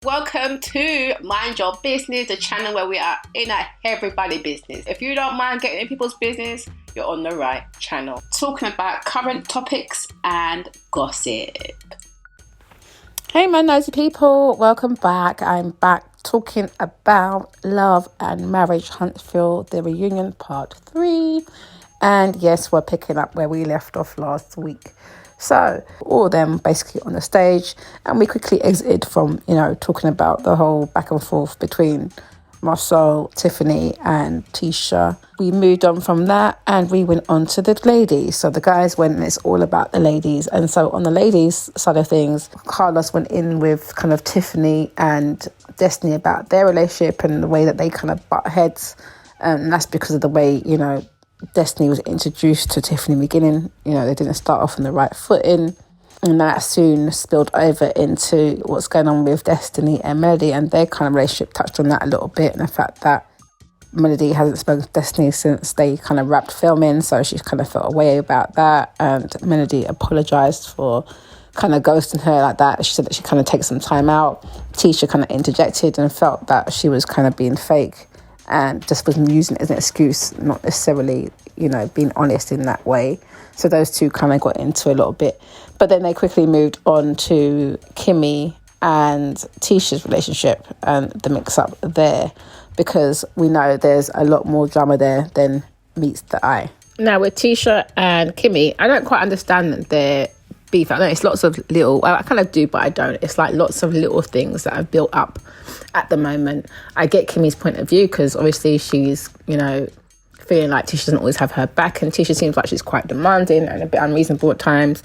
Welcome to Mind Your Business, the channel where we are in everybody's business. If you don't mind getting in people's business, you're on the right channel. Talking about current topics and gossip. Hey my nosy people, welcome back. I'm back talking about Love and Marriage Huntsville, the reunion part 3. And yes, we're picking up where we left off last week. So all of them basically on the stage, and we quickly exited from, talking about the whole back and forth between Marcel, Tiffany and Tisha. We moved on from that and we went on to the ladies. So the guys went and it's all about the ladies. And so on the ladies side of things, Carlos went in with kind of Tiffany and Destiny about their relationship and the way that they kind of butt heads. And that's because of the way, Destiny was introduced to Tiffany in the beginning. They didn't start off on the right footing. And that soon spilled over into what's going on with Destiny and Melody, and their kind of relationship touched on that a little bit, and the fact that Melody hasn't spoken to Destiny since they kind of wrapped filming, so she kind of felt a way about that, and Melody apologised for kind of ghosting her like that. She said that she kind of takes some time out. Tisha kind of interjected and felt that she was kind of being fake and just was using it as an excuse, not necessarily, being honest in that way. So those two kind of got into a little bit. But then they quickly moved on to Kimmy and Tisha's relationship and the mix-up there, because we know there's a lot more drama there than meets the eye. Now, with Tisha and Kimmy, I don't quite understand their beef. I know it's lots of little, I kind of do, but I don't. It's like lots of little things that have built up at the moment. I get Kimmy's point of view because obviously she's, feeling like Tisha doesn't always have her back, and Tisha seems like she's quite demanding and a bit unreasonable at times.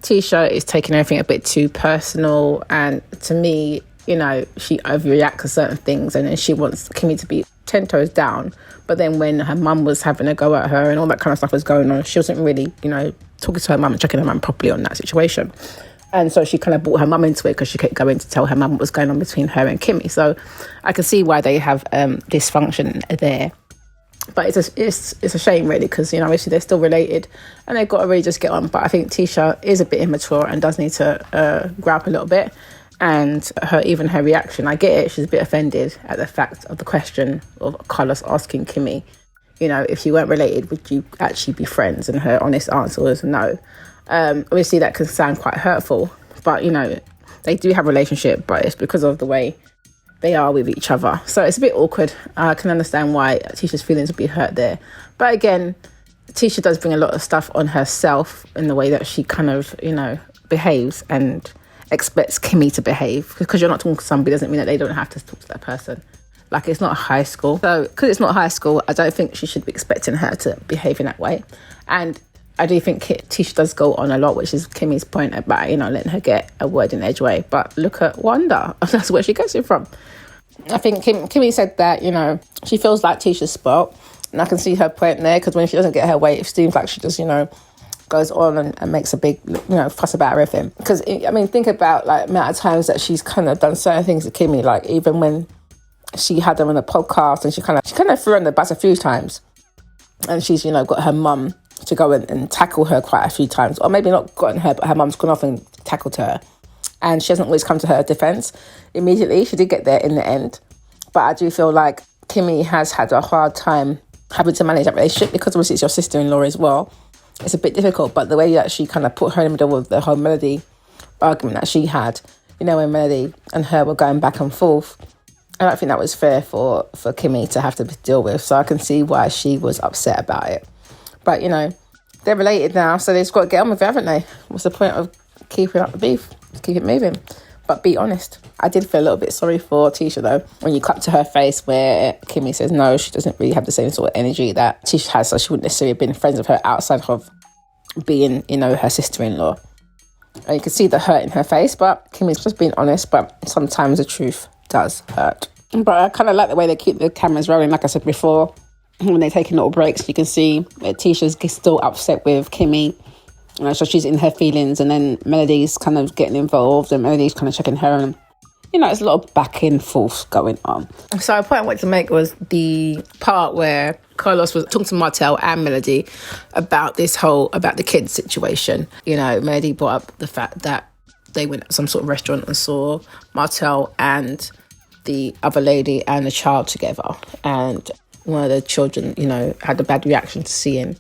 Tisha is taking everything a bit too personal, and to me, she overreacts to certain things, and then she wants Kimmy to be 10 toes down. But then when her mum was having a go at her and all that kind of stuff was going on, she wasn't really, talking to her mum and checking her mum properly on that situation. And so she kind of brought her mum into it because she kept going to tell her mum what was going on between her and Kimmy. So I can see why they have dysfunction there. But it's a shame, really, because, obviously they're still related and they've got to really just get on. But I think Tisha is a bit immature and does need to grow up a little bit. And her reaction, I get it, she's a bit offended at the fact of the question of Carlos asking Kimmy, if you weren't related, would you actually be friends? And her honest answer was no. Obviously, that can sound quite hurtful, but, they do have a relationship, but it's because of the way they are with each other. So it's a bit awkward. I can understand why Tisha's feelings would be hurt there. But again, Tisha does bring a lot of stuff on herself in the way that she kind of, behaves and expects Kimmy to behave. Because you're not talking to somebody doesn't mean that they don't have to talk to that person. Like, it's not high school. So because it's not high school, I don't think she should be expecting her to behave in that way. And I do think Tisha does go on a lot, which is Kimmy's point about, letting her get a word in edgeway. But look at Wanda. That's where she gets it from. I think Kimmy said that, she feels like Tisha's spoiled. And I can see her point there, because when she doesn't get her way, it seems like she just, goes on and makes a big, fuss about everything. Because, think about, like, the amount of times that she's kind of done certain things to Kimmy, like, even when she had them on a podcast, and she kind of threw her in the bus a few times. And she's, got her mum to go and tackle her quite a few times. Or maybe not gotten her, but her mum's gone off and tackled her. And she hasn't always come to her defence immediately. She did get there in the end. But I do feel like Kimmy has had a hard time having to manage that relationship, because obviously it's your sister-in-law as well. It's a bit difficult, but the way that she kind of put her in the middle of the whole Melody argument that she had, when Melody and her were going back and forth, I don't think that was fair for Kimmy to have to deal with. So I can see why she was upset about it. But, they're related now, so they've just got to get on with it, haven't they? What's the point of keeping up the beef? Just keep it moving. But be honest. I did feel a little bit sorry for Tisha, though, when you cut to her face where Kimmy says no, she doesn't really have the same sort of energy that Tisha has, so she wouldn't necessarily have been friends with her outside of being, her sister-in-law. And you can see the hurt in her face, but Kimmy's just being honest, but sometimes the truth does hurt. But I kind of like the way they keep the cameras rolling, like I said before. When they're taking little breaks, you can see that Tisha's still upset with Kimmy. So she's in her feelings, and then Melody's kind of getting involved, and Melody's kind of checking her, and there's a lot of back and forth going on. So a point I wanted to make was the part where Carlos was talking to Martel and Melody about the kids situation. Melody brought up the fact that they went to some sort of restaurant and saw Martell and the other lady and the child together, and one of the children, you know, had a bad reaction to seeing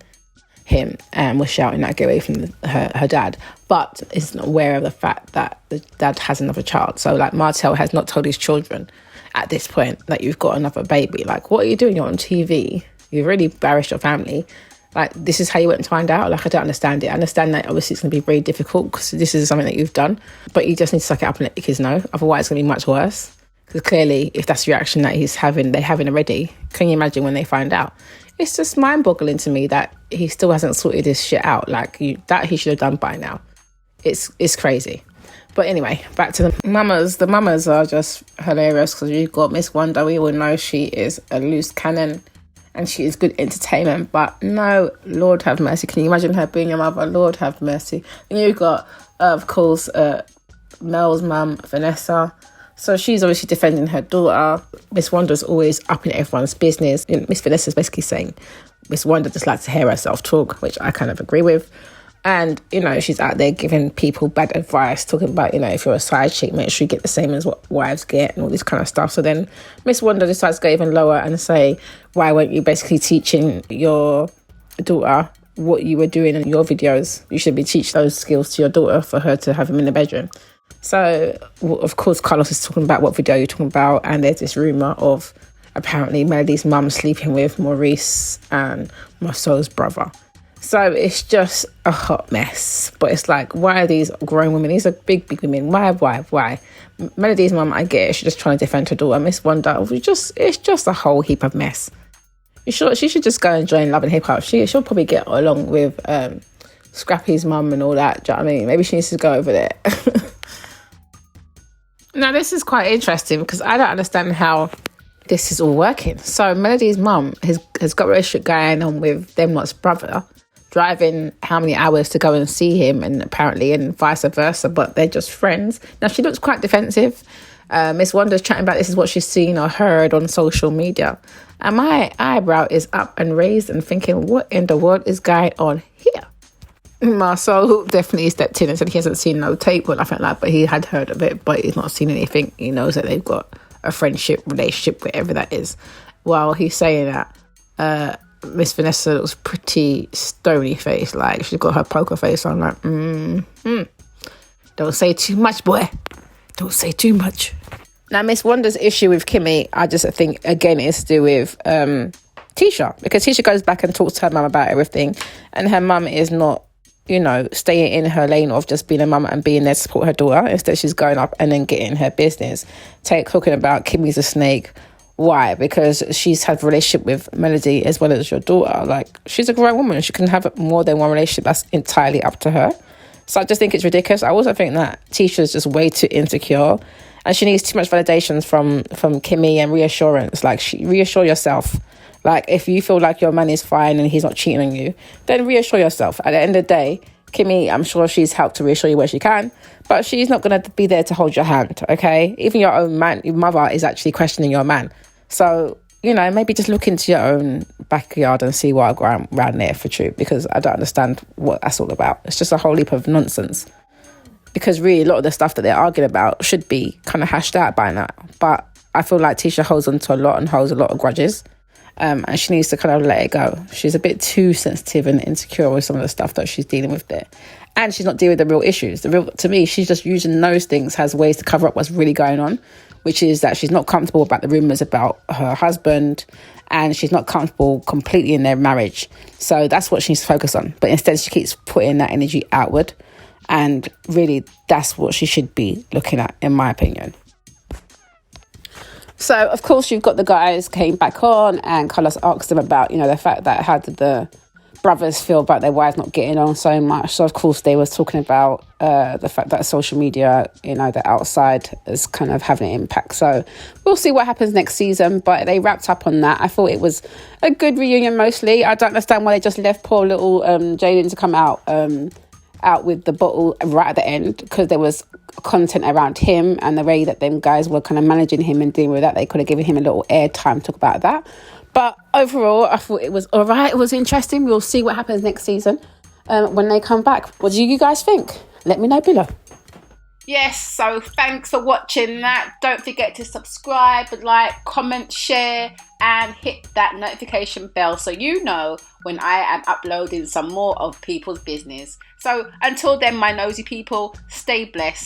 him and was shouting that get away from her dad, but is not aware of the fact that the dad has another child. So like Martell has not told his children at this point that you've got another baby. Like, what are you doing? You're on TV. You've really embarrassed your family. Like, this is how you went to find out? Like, I don't understand it. I understand that obviously it's going to be very difficult because this is something that you've done, but you just need to suck it up and let the kids know. Otherwise, it's going to be much worse. Because clearly, if that's the reaction that they're having already, can you imagine when they find out? It's just mind-boggling to me that he still hasn't sorted this shit out. Like, that he should have done by now. It's crazy. But anyway, back to the mamas. The mamas are just hilarious because you've got Miss Wonder. We all know she is a loose cannon and she is good entertainment. But no, Lord have mercy. Can you imagine her being your mother? Lord have mercy. And you've got, of course, Mel's mum, Vanessa. So she's obviously defending her daughter. Miss Wanda's always up in everyone's business. Miss Vanessa's basically saying Miss Wanda just likes to hear herself talk, which I kind of agree with. And, you know, she's out there giving people bad advice, talking about, you know, if you're a side chick, make sure you get the same as what wives get and all this kind of stuff. So then Miss Wanda decides to go even lower and say, why weren't you basically teaching your daughter what you were doing in your videos? You should be teaching those skills to your daughter for her to have them in the bedroom. So, of course, Carlos is talking about what video you're talking about. And there's this rumour of apparently Melody's mum sleeping with Maurice and Marceau's brother. So it's just a hot mess. But it's like, why are these grown women? These are big women. Why? Melody's mum, I get it. She's just trying to defend her daughter. Miss Wonder, it's just a whole heap of mess. She should just go and join Love and Hip Hop. She'll probably get along with Scrappy's mum and all that. Do you know what I mean? Maybe she needs to go over there. Now, this is quite interesting because I don't understand how this is all working. So Melody's mum has got a relationship going on with them lot's brother, driving how many hours to go and see him, and apparently, and vice versa, but they're just friends. Now, she looks quite defensive. Miss Wanda's chatting about this is what she's seen or heard on social media. And my eyebrow is up and raised and thinking, what in the world is going on here? Marceau definitely stepped in and said he hasn't seen no tape or nothing like that, but he had heard of it, but he's not seen anything. He knows that they've got a friendship, relationship, whatever that is. While he's saying that, Miss Vanessa looks pretty stony faced, like she's got her poker face on, like, don't say too much, boy. Don't say too much. Now, Miss Wanda's issue with Kimmy, I just think, again, is to do with Tisha, because Tisha goes back and talks to her mum about everything, and her mum is not, you know, staying in her lane of just being a mum and being there to support her daughter. Instead, she's going up and then getting her business. Talking about Kimmy's a snake. Why? Because she's had a relationship with Melody as well as your daughter. Like, she's a grown woman. She can have more than one relationship. That's entirely up to her. So I just think it's ridiculous. I also think that Tisha's just way too insecure, and she needs too much validations from Kimmy and reassurance. Like, reassure yourself. Like, if you feel like your man is fine and he's not cheating on you, then reassure yourself. At the end of the day, Kimmy, I'm sure she's helped to reassure you where she can, but she's not going to be there to hold your hand, okay? Even your own man, your mother is actually questioning your man. So, you know, maybe just look into your own backyard and see what I go around there for truth, because I don't understand what that's all about. It's just a whole heap of nonsense. Because really, a lot of the stuff that they're arguing about should be kind of hashed out by now. But I feel like Tisha holds on to a lot and holds a lot of grudges. And she needs to kind of let it go. She's a bit too sensitive and insecure with some of the stuff that she's dealing with there. And she's not dealing with the real issues. To me, she's just using those things as ways to cover up what's really going on, which is that she's not comfortable about the rumours about her husband, and she's not comfortable completely in their marriage. So that's what she needs to focus on. But instead, she keeps putting that energy outward. And really, that's what she should be looking at, in my opinion. So, of course, you've got the guys came back on, and Carlos asked them about, you know, the fact that how did the brothers feel about their wives not getting on so much. So, of course, they were talking about the fact that social media, you know, the outside is kind of having an impact. So we'll see what happens next season. But they wrapped up on that. I thought it was a good reunion mostly. I don't understand why they just left poor little Jaden to come out with the bottle right at the end, because there was content around him and the way that them guys were kind of managing him and dealing with that. They could have given him a little air time to talk about that. But overall, I thought it was all right. It was interesting. We'll see what happens next season when they come back. What do you guys think? Let me know below. Yes, so thanks for watching that. Don't forget to subscribe, like, comment, share, and hit that notification bell so you know when I am uploading some more of people's business. So until then, my nosy people, stay blessed.